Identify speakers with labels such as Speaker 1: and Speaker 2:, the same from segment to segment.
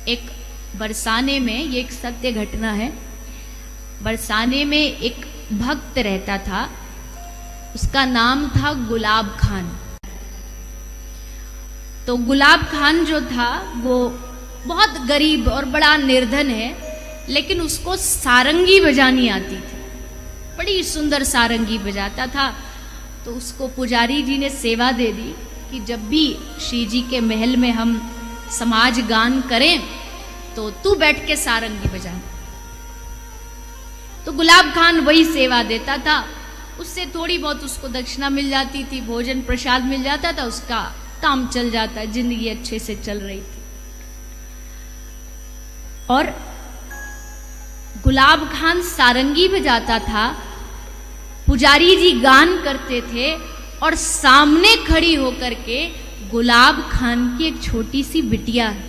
Speaker 1: एक बरसाने में, ये एक सत्य घटना है, बरसाने में एक भक्त रहता था, उसका नाम था गुलाब खान। तो गुलाब खान जो था वो बहुत गरीब और बड़ा निर्धन है, लेकिन उसको सारंगी बजानी आती थी, बड़ी सुंदर सारंगी बजाता था। तो उसको पुजारी जी ने सेवा दे दी कि जब भी श्री जी के महल में हम समाज गान करें तो तू बैठ के सारंगी बजाना। तो गुलाब खान वही सेवा देता था, उससे थोड़ी बहुत उसको दक्षिणा मिल जाती थी, भोजन प्रसाद मिल जाता था, उसका काम चल जाता, जिंदगी अच्छे से चल रही थी। और गुलाब खान सारंगी बजाता था, पुजारी जी गान करते थे, और सामने खड़ी होकर के गुलाब खान की एक छोटी सी बिटिया है,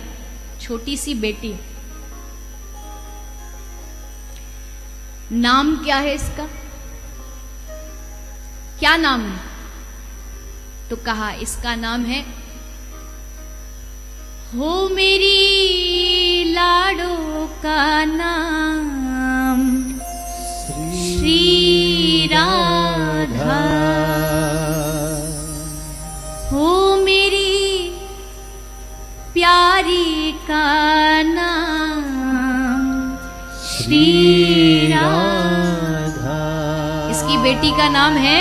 Speaker 1: छोटी सी बेटी। नाम क्या है इसका? क्या नाम है? तो कहा इसका नाम है, हो मेरी लाडो का नाम श्री राधा, हो मेरी प्यारी का नाम श्री राधा। इसकी बेटी का नाम है,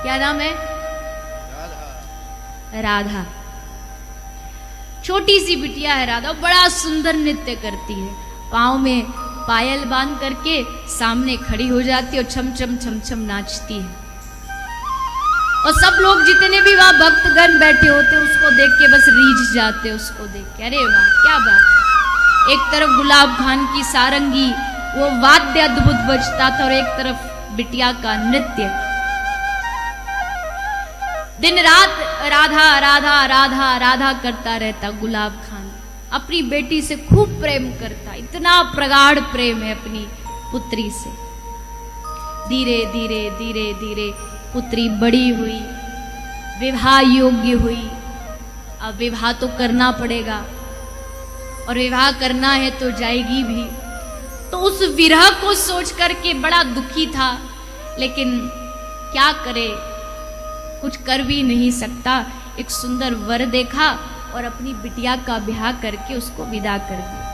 Speaker 1: क्या नाम है? राधा। छोटी सी बिटिया है राधा, बड़ा सुंदर नृत्य करती है, पाँव में पायल बांध करके सामने खड़ी हो जाती है और छम छम छम छम नाचती है। और सब लोग जितने भी वहां भक्तगण बैठे होते उसको देख के बस रीझ जाते, उसको देख के, अरे वाह क्या बात। एक तरफ गुलाब खान की सारंगी, वो वाद्य अद्भुत बजता था, और एक तरफ बिटिया का नृत्य। दिन रात राधा राधा राधा राधा करता रहता गुलाब खान, अपनी बेटी से खूब प्रेम करता, इतना प्रगाढ़ प्रेम है अपनी पुत्री से। धीरे धीरे धीरे धीरे पुत्री बड़ी हुई, विवाह योग्य हुई। अब विवाह तो करना पड़ेगा, और विवाह करना है तो जाएगी भी। तो उस विरह को सोच करके बड़ा दुखी था, लेकिन क्या करे, कुछ कर भी नहीं सकता। एक सुंदर वर देखा और अपनी बिटिया का ब्याह करके उसको विदा कर दिया।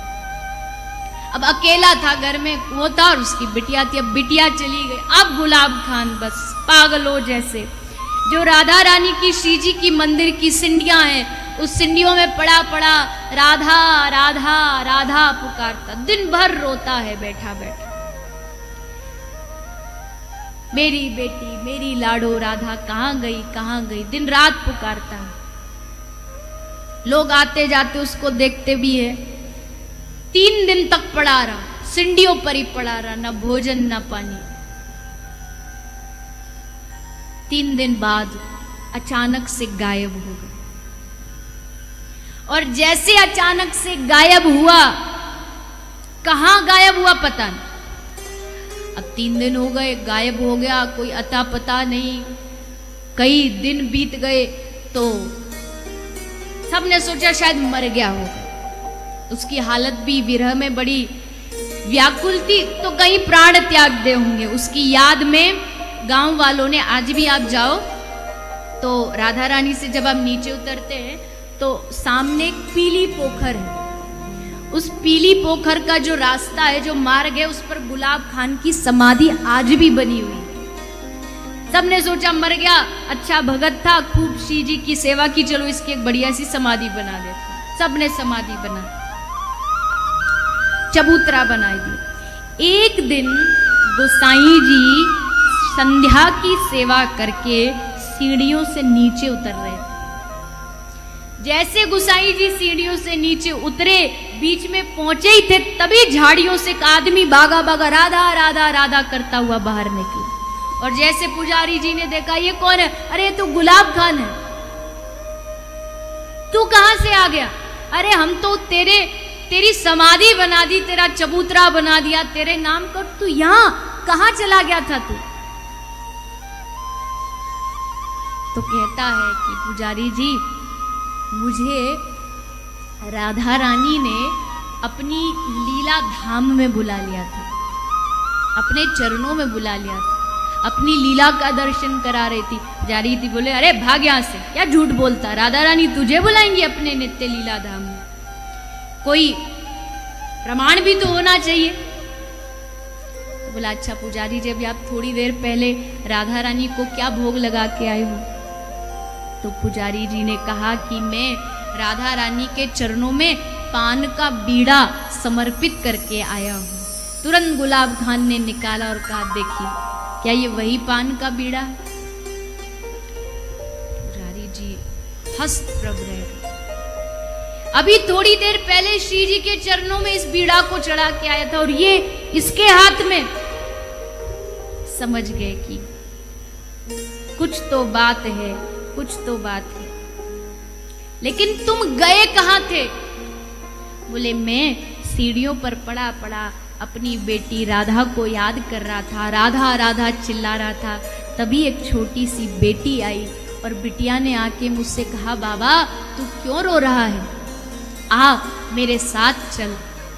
Speaker 1: अब अकेला था घर में, वो था और उसकी बिटिया थी। अब बिटिया चली गई, अब गुलाब खान बस पागलों जैसे, जो राधा रानी की श्री जी की मंदिर की सिंडियां हैं, उस सिंडियों में पड़ा पड़ा राधा राधा राधा पुकारता, दिन भर रोता है बैठा बैठा। मेरी बेटी, मेरी लाडो राधा कहाँ गई, कहाँ गई, दिन रात पुकारता है। लोग आते जाते उसको देखते भी है। 3 दिन तक पड़ा रहा, सिंडियों पर ही पड़ा रहा, ना भोजन ना पानी। 3 दिन बाद अचानक से गायब हो गया। और जैसे अचानक से गायब हुआ, कहां गायब हुआ पता नहीं। अब 3 दिन हो गए, गायब हो गया, कोई अता पता नहीं। कई दिन बीत गए तो सबने सोचा शायद मर गया होगा। उसकी हालत भी विरह में बड़ी व्याकुल थी, तो कहीं प्राण त्याग दे होंगे। उसकी याद में गांव वालों ने, आज भी आप जाओ तो राधा रानी से जब आप नीचे उतरते हैं तो सामने एक पीली पोखर है। उस पीली पोखर का जो रास्ता है, जो मार्ग है, उस पर गुलाब खान की समाधि आज भी बनी हुई है। सबने सोचा मर गया, अच्छा भगत था, खूब श्री जी की सेवा की, चलो इसकी एक बढ़िया सी समाधि बना देते। सबने समाधि बना, चबूतरा बना दी। एक दिन गोसाई जी संध्या की सेवा करके सीढ़ियों से नीचे उतर रहे थे। जैसे गोसाई जी सीढ़ियों से नीचे उतरे, बीच में पहुंचे ही थे, तभी झाड़ियों से एक आदमी भागा भागा राधा राधा राधा करता हुआ बाहर निकला। और जैसे पुजारी जी ने देखा, ये कौन है? अरे तो गुलाब खान है। तू कहां से आ गया? अरे हम तो तेरी समाधि बना दी, तेरा चबूतरा बना दिया तेरे नाम का, तू यहां कहां चला गया था तू? तो कहता है कि पुजारी जी, मुझे राधा रानी ने अपनी लीला धाम में बुला लिया था, अपने चरणों में बुला लिया था, अपनी लीला का दर्शन करा रही थी। जा रही थी, बोले अरे भाग यहां से, क्या झूठ बोलता, राधा रानी तुझे बुलाएंगी अपने नित्य लीला धाम में, कोई प्रमाण भी तो होना चाहिए। तो बोला अच्छा पुजारी जी, अभी आप थोड़ी देर पहले राधा रानी को क्या भोग लगा के आए हो? तो पुजारी जी ने कहा कि मैं राधा रानी के चरणों में पान का बीड़ा समर्पित करके आया हूं। तुरंत गुलाब खान ने निकाला और कहा देखिए क्या ये वही पान का बीड़ा है? पुजारी जी हंस प्रभ रहे, अभी थोड़ी देर पहले श्री जी के चरणों में इस बीड़ा को चढ़ा के आया था और ये इसके हाथ में। समझ गए कि कुछ तो बात है, कुछ तो बात है। लेकिन तुम गए कहां थे? बोले मैं सीढ़ियों पर पड़ा पड़ा अपनी बेटी राधा को याद कर रहा था, राधा राधा चिल्ला रहा था। तभी एक छोटी सी बेटी आई और बिटिया ने आके मुझसे कहा बाबा तू क्यों रो रहा है, आ मेरे साथ चल।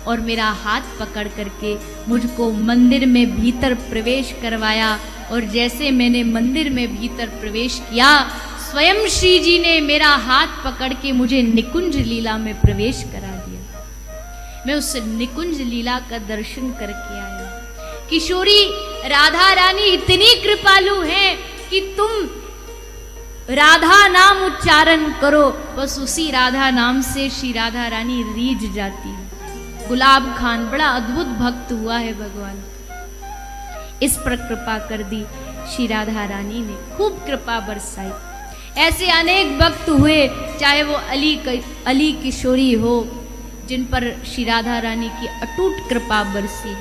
Speaker 1: और मेरा हाथ पकड़ करके मुझको मंदिर में भीतर प्रवेश करवाया। और जैसे मैंने मंदिर में भीतर प्रवेश किया, स्वयं श्री जी ने मेरा हाथ पकड़ के मुझे निकुंज लीला में प्रवेश करा दिया। मैं उस निकुंज लीला का दर्शन करके आया। किशोरी राधा रानी इतनी कृपालु हैं कि तुम राधा नाम उच्चारण करो, बस उसी राधा नाम से श्री राधा रानी रीझ जाती है। गुलाब खान बड़ा अद्भुत भक्त हुआ है भगवान, इस पर कृपा कर दी श्री राधा रानी ने, खूब कृपा बरसाई। ऐसे अनेक भक्त हुए, चाहे वो अली किशोरी हो, जिन पर श्री राधा रानी की अटूट कृपा बरसी।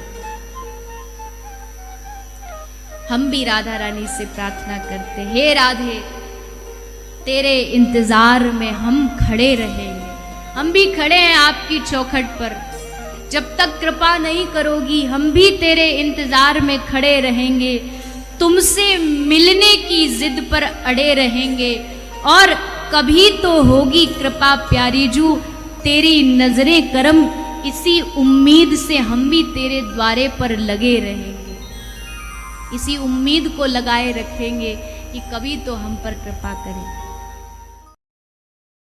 Speaker 1: हम भी राधा रानी से प्रार्थना करते, हे राधे तेरे इंतजार में हम खड़े रहेंगे। हम भी खड़े हैं आपकी चौखट पर, जब तक कृपा नहीं करोगी हम भी तेरे इंतजार में खड़े रहेंगे, तुमसे मिलने की जिद पर अड़े रहेंगे। और कभी तो होगी कृपा प्यारी जू, तेरी नजरें करम, इसी उम्मीद से हम भी तेरे द्वारे पर लगे रहेंगे। इसी उम्मीद को लगाए रखेंगे कि कभी तो हम पर कृपा करें।